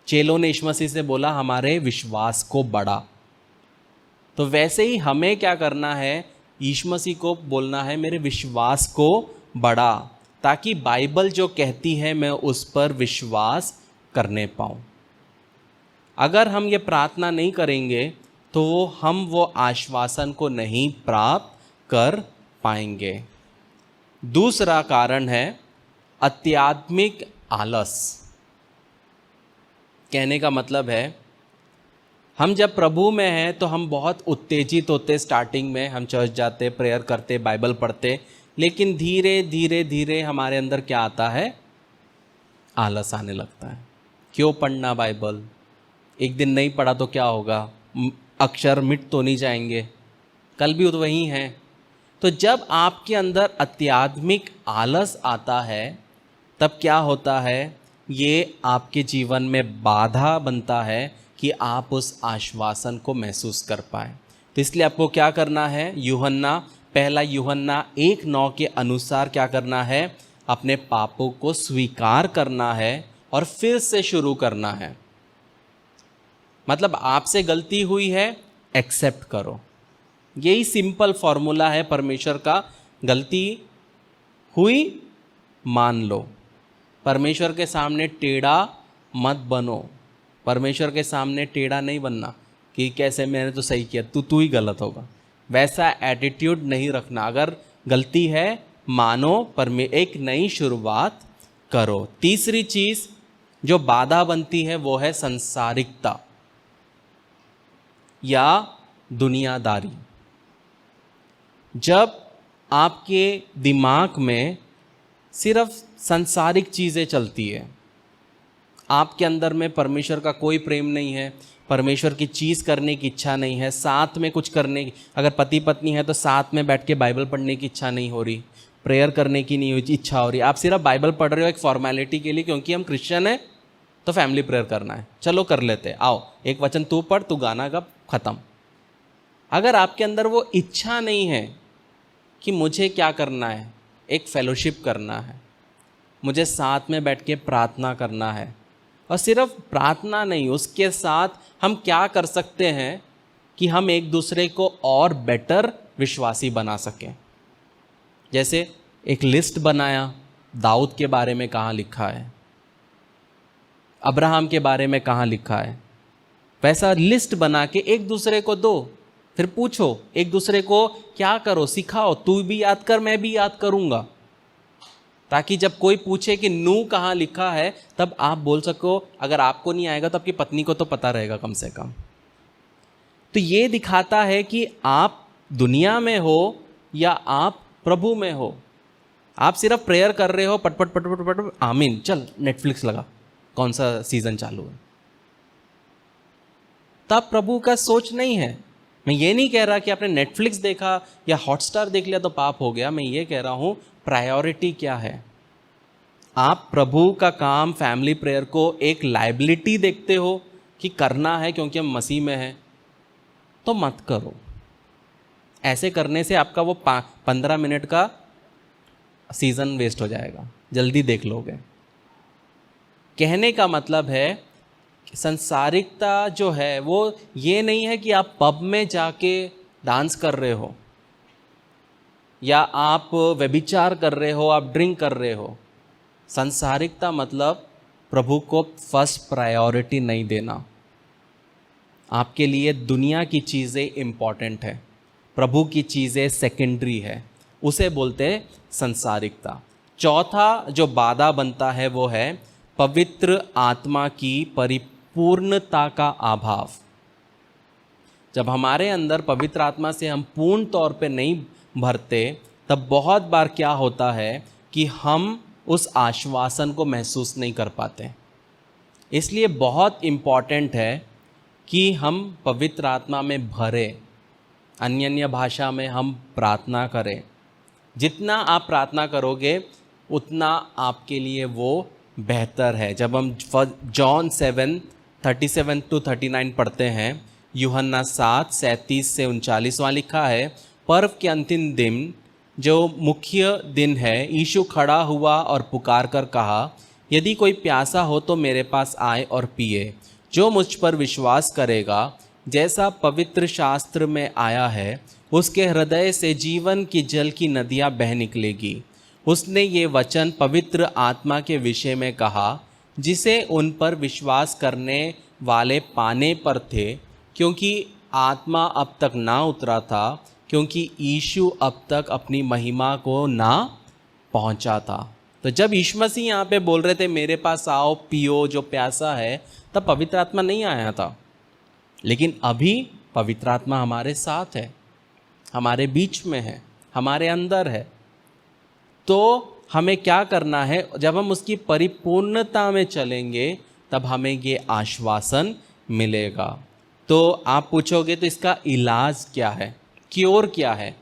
चेलों ने यीशु मसीह से बोला हमारे विश्वास को बढ़ा, तो वैसे ही हमें क्या करना है, यीशु मसीह को बोलना है मेरे विश्वास को बढ़ा, ताकि बाइबल जो कहती है मैं उस पर विश्वास करने पाऊँ। अगर हम ये प्रार्थना नहीं करेंगे तो हम वो आश्वासन को नहीं प्राप्त कर पाएंगे। दूसरा कारण है आध्यात्मिक आलस। कहने का मतलब है हम जब प्रभु में हैं तो हम बहुत उत्तेजित होते, स्टार्टिंग में हम चर्च जाते, प्रेयर करते, बाइबल पढ़ते, लेकिन धीरे धीरे धीरे हमारे अंदर क्या आता है, आलस आने लगता है। क्यों पढ़ना बाइबल, एक दिन नहीं पढ़ा तो क्या होगा, अक्षर मिट तो नहीं जाएंगे, कल भी तो वही हैं। तो जब आपके अंदर आध्यात्मिक आलस आता है तब क्या होता है, ये आपके जीवन में बाधा बनता है कि आप उस आश्वासन को महसूस कर पाए। तो इसलिए आपको क्या करना है, पहला यूहन्ना 1:9 के अनुसार क्या करना है, अपने पापों को स्वीकार करना है और फिर से शुरू करना है। मतलब आपसे गलती हुई है, एक्सेप्ट करो। यही सिंपल फॉर्मूला है परमेश्वर का। गलती हुई, मान लो। परमेश्वर के सामने टेढ़ा मत बनो। परमेश्वर के सामने टेढ़ा नहीं बनना कि कैसे मैंने तो सही किया, तू ही गलत होगा, वैसा एटीट्यूड नहीं रखना। अगर गलती है मानो, पर एक नई शुरुआत करो। तीसरी चीज़ जो बाधा बनती है वो है संसारिकता या दुनियादारी। जब आपके दिमाग में सिर्फ सांसारिक चीज़ें चलती है, आपके अंदर में परमेश्वर का कोई प्रेम नहीं है, परमेश्वर की चीज़ करने की इच्छा नहीं है, साथ में कुछ करने की, अगर पति पत्नी है तो साथ में बैठ के बाइबल पढ़ने की इच्छा नहीं हो रही, प्रेयर करने की नहीं इच्छा हो रही, आप सिर्फ बाइबल पढ़ रहे हो एक फॉर्मेलिटी के लिए, क्योंकि हम क्रिश्चियन हैं तो फैमिली प्रेयर करना है, चलो कर लेते, आओ एक वचन तू पढ़, तू गाना गा, ख़त्म। अगर आपके अंदर वो इच्छा नहीं है कि मुझे क्या करना है, एक फेलोशिप करना है, मुझे साथ में बैठ के प्रार्थना करना है, और सिर्फ प्रार्थना नहीं, उसके साथ हम क्या कर सकते हैं कि हम एक दूसरे को और बेटर विश्वासी बना सकें। जैसे एक लिस्ट बनाया, दाऊद के बारे में कहाँ लिखा है, अब्राहम के बारे में कहाँ लिखा है, वैसा लिस्ट बना के एक दूसरे को दो, फिर पूछो एक दूसरे को, क्या करो, सिखाओ, तू भी याद कर, मैं भी याद करूँगा, ताकि जब कोई पूछे कि नू कहाँ लिखा है तब आप बोल सको। अगर आपको नहीं आएगा तो आपकी पत्नी को तो पता रहेगा कम से कम। तो ये दिखाता है कि आप दुनिया में हो या आप प्रभु में हो। आप सिर्फ प्रेयर कर रहे हो, पट पट पट पट पट, आमीन, चल नेटफ्लिक्स लगा, कौन सा सीजन चालू है, तब प्रभु का सोच नहीं है। मैं ये नहीं कह रहा कि आपने नेटफ्लिक्स देखा या हॉटस्टार देख लिया तो पाप हो गया। मैं ये कह रहा हूँ प्रायोरिटी क्या है। आप प्रभु का काम, फैमिली प्रेयर को एक लाइबिलिटी देखते हो कि करना है क्योंकि हम मसीह में हैं, तो मत करो। ऐसे करने से आपका वो 15 मिनट का सीज़न वेस्ट हो जाएगा, जल्दी देख लोगे। कहने का मतलब है संसारिकता जो है वो ये नहीं है कि आप पब में जाके डांस कर रहे हो या आप व्यभिचार कर रहे हो, आप ड्रिंक कर रहे हो। संसारिकता मतलब प्रभु को फर्स्ट प्रायोरिटी नहीं देना। आपके लिए दुनिया की चीज़ें इम्पॉर्टेंट है, प्रभु की चीज़ें सेकेंडरी है, उसे बोलते हैं संसारिकता। चौथा जो बाधा बनता है वो है पवित्र आत्मा की परिपूर्णता का अभाव। जब हमारे अंदर पवित्र आत्मा से हम पूर्ण तौर पे नहीं भरते, तब बहुत बार क्या होता है कि हम उस आश्वासन को महसूस नहीं कर पाते। इसलिए बहुत इम्पॉर्टेंट है कि हम पवित्र आत्मा में भरे, अन्य भाषा में हम प्रार्थना करें। जितना आप प्रार्थना करोगे उतना आपके लिए वो बेहतर है। जब हम जॉन 7:37-39 पढ़ते हैं, यूहन्ना 7:37-39 वहाँ लिखा है, पर्व के अंतिम दिन जो मुख्य दिन है, यीशु खड़ा हुआ और पुकार कर कहा, यदि कोई प्यासा हो तो मेरे पास आए और पिए। जो मुझ पर विश्वास करेगा, जैसा पवित्र शास्त्र में आया है, उसके हृदय से जीवन की जल की नदियाँ बह निकलेगी। उसने ये वचन पवित्र आत्मा के विषय में कहा, जिसे उन पर विश्वास करने वाले पाने पर थे, क्योंकि आत्मा अब तक ना उतरा था, क्योंकि यीशु अब तक अपनी महिमा को ना पहुंचा था। तो जब यीशु मसीह यहाँ पे बोल रहे थे मेरे पास आओ पियो जो प्यासा है, तब पवित्र आत्मा नहीं आया था। लेकिन अभी पवित्र आत्मा हमारे साथ है, हमारे बीच में है, हमारे अंदर है। तो हमें क्या करना है, जब हम उसकी परिपूर्णता में चलेंगे तब हमें ये आश्वासन मिलेगा। तो आप पूछोगे तो इसका इलाज क्या है, क्योर क्या है?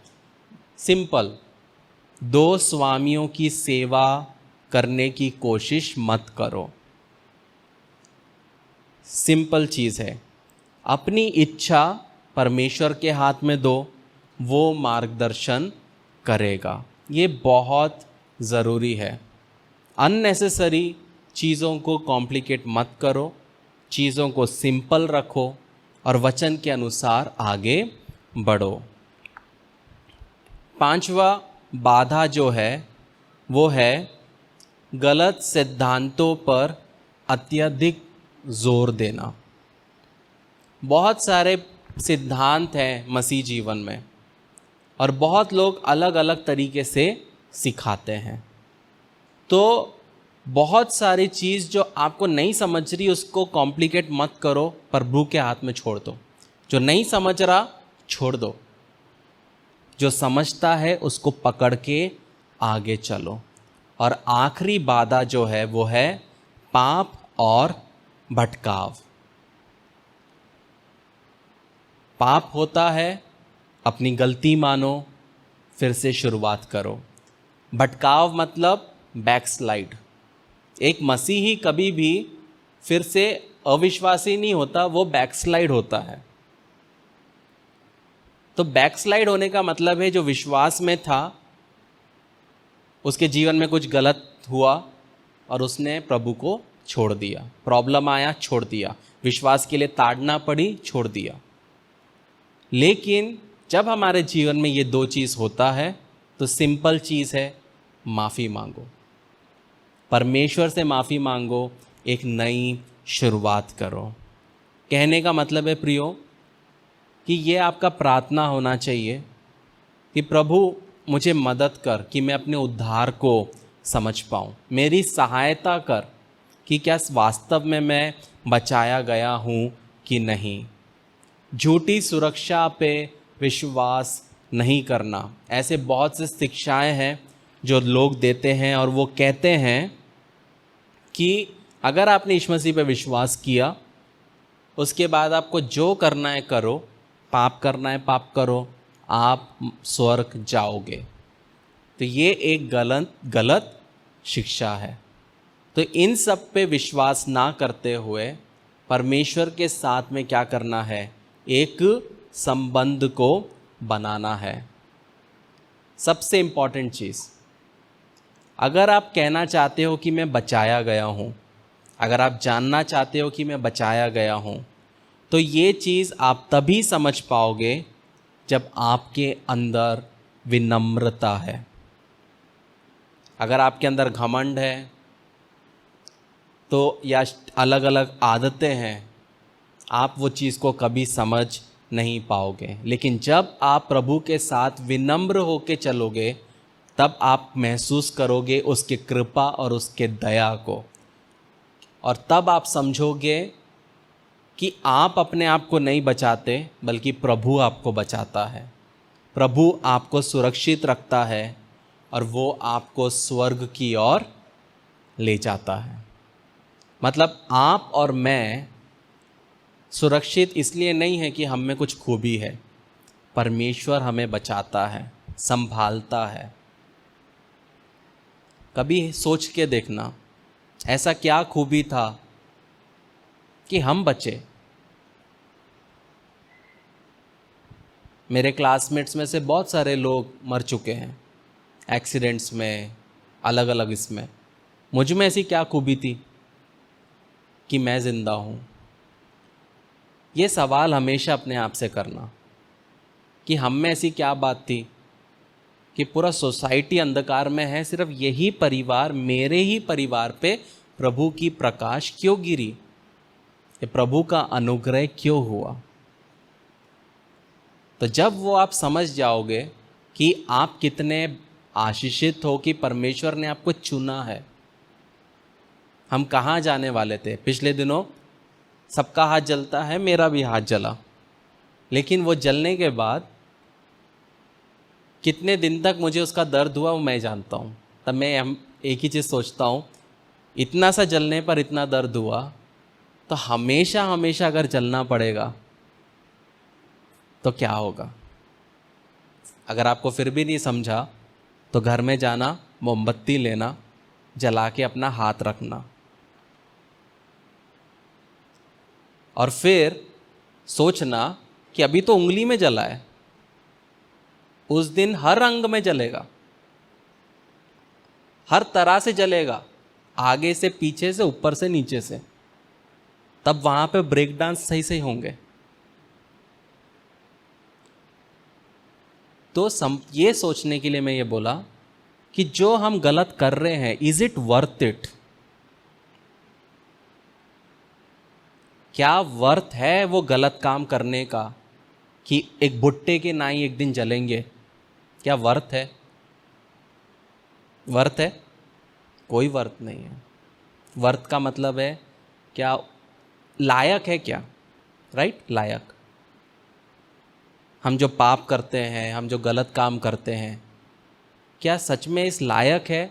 सिंपल, 2 स्वामियों की सेवा करने की कोशिश मत करो। सिंपल चीज़ है, अपनी इच्छा परमेश्वर के हाथ में दो, वो मार्गदर्शन करेगा। ये बहुत ज़रूरी है। अननेसेसरी चीज़ों को कॉम्प्लिकेट मत करो, चीज़ों को सिंपल रखो और वचन के अनुसार आगे बढ़ो। पांचवा बाधा जो है वो है गलत सिद्धांतों पर अत्यधिक जोर देना। बहुत सारे सिद्धांत हैं मसीह जीवन में और बहुत लोग अलग अलग तरीके से सिखाते हैं। तो बहुत सारी चीज़ जो आपको नहीं समझ रही उसको कॉम्प्लिकेट मत करो, प्रभु के हाथ में छोड़ दो। जो नहीं समझ रहा छोड़ दो, जो समझता है उसको पकड़ के आगे चलो। और आखिरी बाधा जो है वो है पाप और भटकाव। पाप होता है, अपनी गलती मानो, फिर से शुरुआत करो। भटकाव मतलब बैकस्लाइड। एक मसीही कभी भी फिर से अविश्वासी नहीं होता, वो बैकस्लाइड होता है। तो बैकस्लाइड होने का मतलब है जो विश्वास में था उसके जीवन में कुछ गलत हुआ और उसने प्रभु को छोड़ दिया, प्रॉब्लम आया छोड़ दिया, विश्वास के लिए ताड़ना पड़ी छोड़ दिया। लेकिन जब हमारे जीवन में ये दो चीज़ होता है तो सिंपल चीज़ है, माफ़ी मांगो, परमेश्वर से माफ़ी मांगो, एक नई शुरुआत करो। कहने का मतलब है प्रियो कि ये आपका प्रार्थना होना चाहिए कि प्रभु मुझे मदद कर कि मैं अपने उद्धार को समझ पाऊँ, मेरी सहायता कर कि क्या वास्तव में मैं बचाया गया हूँ कि नहीं। झूठी सुरक्षा पे विश्वास नहीं करना। ऐसे बहुत से शिक्षाएं हैं जो लोग देते हैं और वो कहते हैं कि अगर आपने यीशु मसीह पे विश्वास किया उसके बाद आपको जो करना है करो, पाप करना है पाप करो, आप स्वर्ग जाओगे। तो ये एक गलत शिक्षा है। तो इन सब पे विश्वास ना करते हुए परमेश्वर के साथ में क्या करना है, एक संबंध को बनाना है। सबसे इम्पॉर्टेंट चीज़, अगर आप कहना चाहते हो कि मैं बचाया गया हूँ, अगर आप जानना चाहते हो कि मैं बचाया गया हूँ, तो ये चीज़ आप तभी समझ पाओगे जब आपके अंदर विनम्रता है। अगर आपके अंदर घमंड है तो या अलग अलग आदतें हैं, आप वो चीज़ को कभी समझ नहीं पाओगे। लेकिन जब आप प्रभु के साथ विनम्र होके चलोगे तब आप महसूस करोगे उसकी कृपा और उसके दया को, और तब आप समझोगे कि आप अपने आप को नहीं बचाते बल्कि प्रभु आपको बचाता है, प्रभु आपको सुरक्षित रखता है और वो आपको स्वर्ग की ओर ले जाता है। मतलब आप और मैं सुरक्षित इसलिए नहीं है कि हम में कुछ खूबी है, परमेश्वर हमें बचाता है, संभालता है। कभी सोच के देखना ऐसा क्या खूबी था कि हम बचे। मेरे क्लासमेट्स में से बहुत सारे लोग मर चुके हैं एक्सीडेंट्स में, अलग अलग इसमें। मुझ में ऐसी क्या खूबी थी कि मैं ज़िंदा हूँ? ये सवाल हमेशा अपने आप से करना कि हम में ऐसी क्या बात थी कि पूरा सोसाइटी अंधकार में है, सिर्फ यही परिवार, मेरे ही परिवार पे प्रभु की प्रकाश क्यों गिरी, ये प्रभु का अनुग्रह क्यों हुआ। तो जब वो आप समझ जाओगे कि आप कितने आशीषित हो कि परमेश्वर ने आपको चुना है। हम कहाँ जाने वाले थे? पिछले दिनों सबका हाथ जलता है, मेरा भी हाथ जला, लेकिन वो जलने के बाद कितने दिन तक मुझे उसका दर्द हुआ वो मैं जानता हूँ। तब मैं एक ही चीज़ सोचता हूँ, इतना सा जलने पर इतना दर्द हुआ तो हमेशा हमेशा अगर जलना पड़ेगा तो क्या होगा। अगर आपको फिर भी नहीं समझा तो घर में जाना, मोमबत्ती लेना जला के अपना हाथ रखना, और फिर सोचना कि अभी तो उंगली में जला है, उस दिन हर अंग में जलेगा, हर तरह से जलेगा, आगे से, पीछे से, ऊपर से, नीचे से। तब वहां पे ब्रेक डांस सही सही होंगे। तो ये सोचने के लिए मैं ये बोला कि जो हम गलत कर रहे हैं, इज इट वर्थ इट? क्या वर्थ है वो गलत काम करने का कि एक भुट्टे के नाई एक दिन जलेंगे? क्या वर्थ है? वर्थ है? कोई वर्थ नहीं है। वर्थ का मतलब है क्या, लायक है क्या? राइट, लायक। हम जो पाप करते हैं, हम जो गलत काम करते हैं, क्या सच में इस लायक है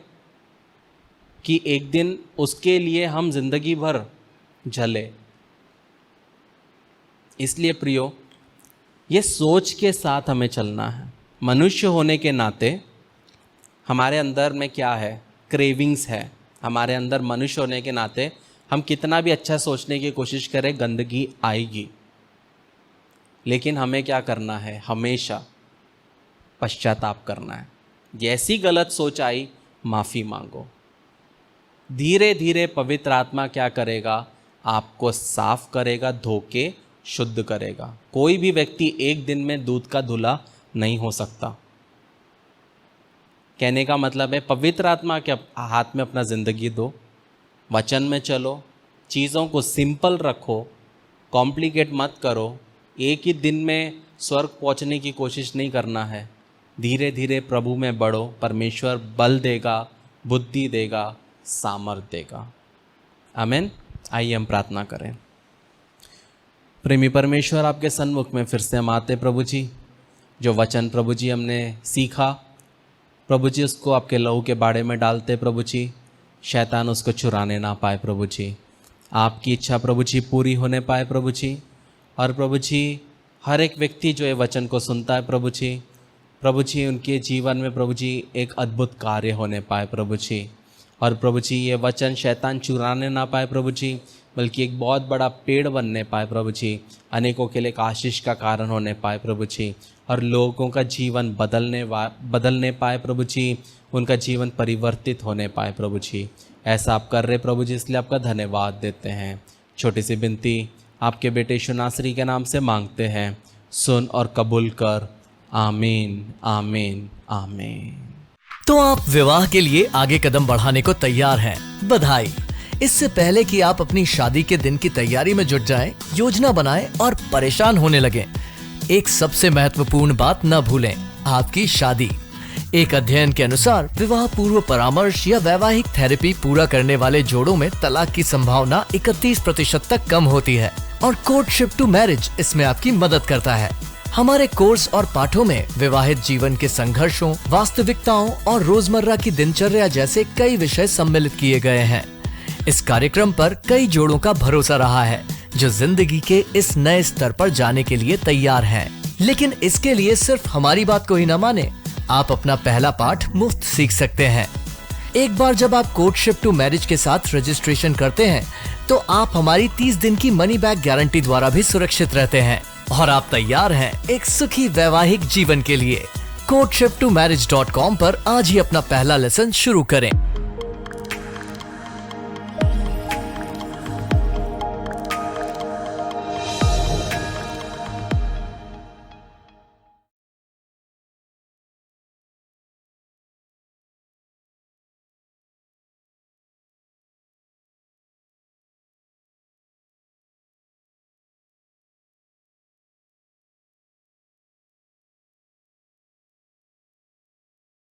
कि एक दिन उसके लिए हम जिंदगी भर जले? इसलिए प्रियो, ये सोच के साथ हमें चलना है। मनुष्य होने के नाते हमारे अंदर में क्या है? क्रेविंग्स है। हमारे अंदर मनुष्य होने के नाते हम कितना भी अच्छा सोचने की कोशिश करें, गंदगी आएगी। लेकिन हमें क्या करना है? हमेशा पश्चाताप करना है। जैसी गलत सोच आई, माफ़ी मांगो। धीरे धीरे पवित्र आत्मा क्या करेगा? आपको साफ करेगा, धो के शुद्ध करेगा। कोई भी व्यक्ति एक दिन में दूध का धुला नहीं हो सकता। कहने का मतलब है, पवित्र आत्मा के हाथ में अपना ज़िंदगी दो, वचन में चलो, चीज़ों को सिंपल रखो, कॉम्प्लिकेट मत करो। एक ही दिन में स्वर्ग पहुंचने की कोशिश नहीं करना है। धीरे धीरे प्रभु में बढ़ो, परमेश्वर बल देगा, बुद्धि देगा, सामर्थ देगा। आमीन। आइए हम प्रार्थना करें। प्रेमी परमेश्वर, आपके सन्मुख में फिर से हम आते प्रभु जी। जो वचन प्रभु जी हमने सीखा प्रभु जी, उसको आपके लहू के बाड़े में डालते प्रभु जी। शैतान उसको चुराने ना पाए प्रभु जी। आपकी इच्छा प्रभु जी पूरी होने पाए प्रभु जी। और प्रभु जी, हर एक व्यक्ति जो ये वचन को सुनता है प्रभु जी, उनके जीवन में प्रभु जी एक अद्भुत कार्य होने पाए प्रभु जी। और प्रभु जी, ये वचन शैतान चुराने ना पाए प्रभु जी, बल्कि एक बहुत बड़ा पेड़ बनने पाए प्रभु जी। अनेकों के लिए एक आशीष का कारण होने पाए प्रभु जी। और लोगों का जीवन बदलने पाए प्रभु जी, उनका जीवन परिवर्तित होने पाए प्रभु जी। ऐसा आप कर रहे प्रभु जी, इसलिए आपका धन्यवाद देते हैं। छोटी सी विनती आपके बेटे यीशु नासरी के नाम से मांगते हैं, सुन और कबूल कर। आमीन, आमीन, आमीन। तो आप विवाह के लिए आगे कदम बढ़ाने को तैयार हैं? बधाई। इससे पहले कि आप अपनी शादी के दिन की तैयारी में जुट जाएं, योजना बनाएं और परेशान होने लगें, एक सबसे महत्वपूर्ण बात न भूलें, आपकी शादी। एक अध्ययन के अनुसार विवाह पूर्व परामर्श या वैवाहिक थेरेपी पूरा करने वाले जोड़ों में तलाक की संभावना 31% तक कम होती है और कोर्टशिप टू मैरिज इसमें आपकी मदद करता है। हमारे कोर्स और पाठों में विवाहित जीवन के संघर्षों, वास्तविकताओं और रोजमर्रा की दिनचर्या जैसे कई विषय सम्मिलित किए गए हैं। इस कार्यक्रम पर कई जोड़ों का भरोसा रहा है जो जिंदगी के इस नए स्तर पर जाने के लिए तैयार हैं। लेकिन इसके लिए सिर्फ हमारी बात को ही न माने, आप अपना पहला पाठ मुफ्त सीख सकते हैं। एक बार जब आप कोर्टशिप टू मैरिज के साथ रजिस्ट्रेशन करते हैं तो आप हमारी 30 दिन की मनी बैक गारंटी द्वारा भी सुरक्षित रहते हैं और आप तैयार हैं एक सुखी वैवाहिक जीवन के लिए। courtship2marriage.com पर आज ही अपना पहला लेसन शुरू करें।